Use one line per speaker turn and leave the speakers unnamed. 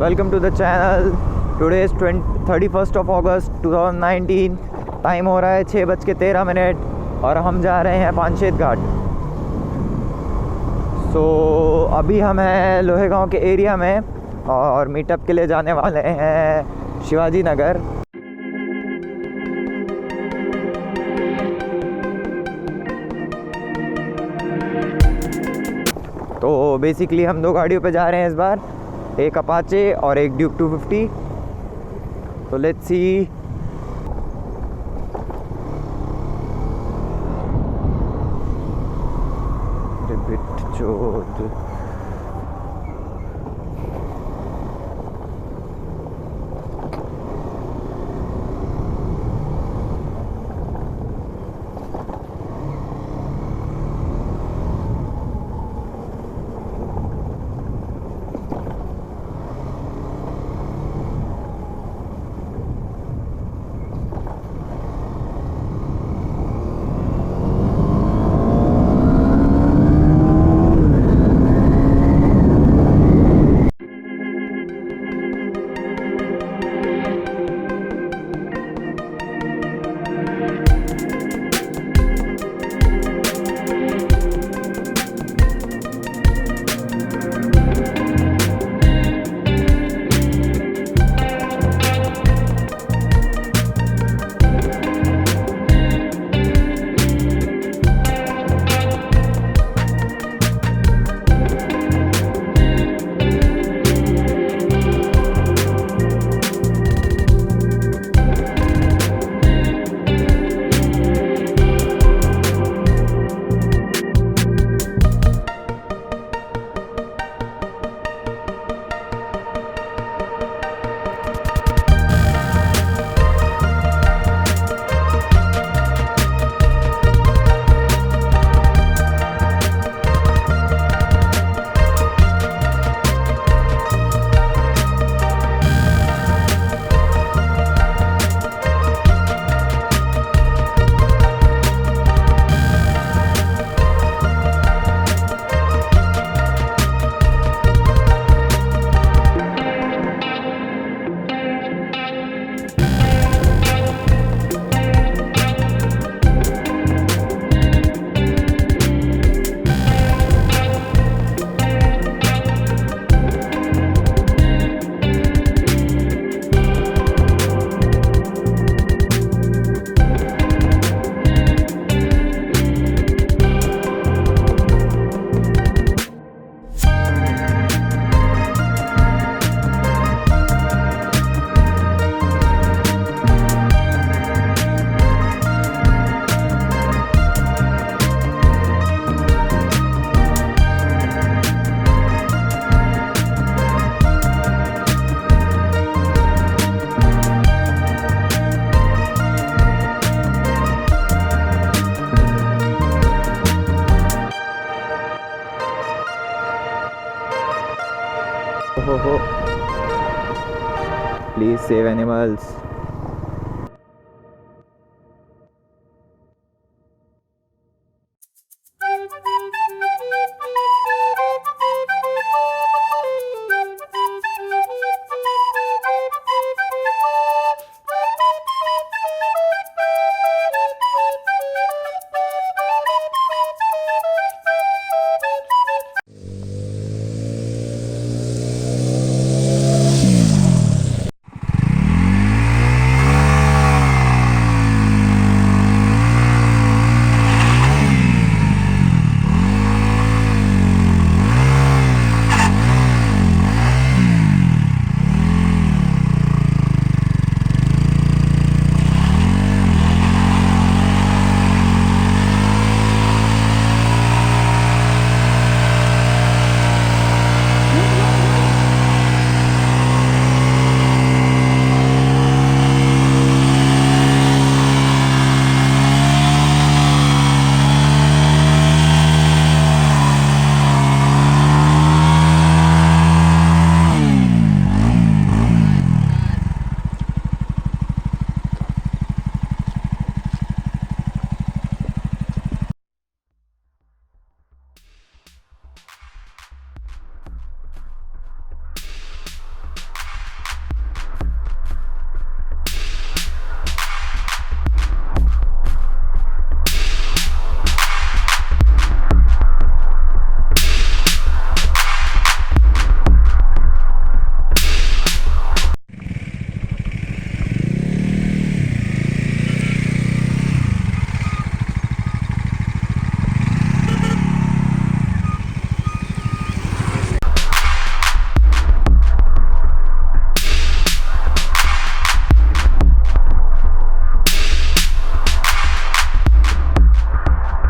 Welcome to the channel. Today is 31st of August 2019. Time हो रहा है 6:13 और हम जा रहे हैं पानशेत घाट। अभी हम हैं लोहेगांव के एरिया में और मीटअप के लिए जाने वाले हैं शिवाजी नगर। तो बेसिकली हम 2 गाड़ियों पे जा रहे हैं इस बार, एक अपाचे और एक ड्यूक 250। तो let's see. Please save animals.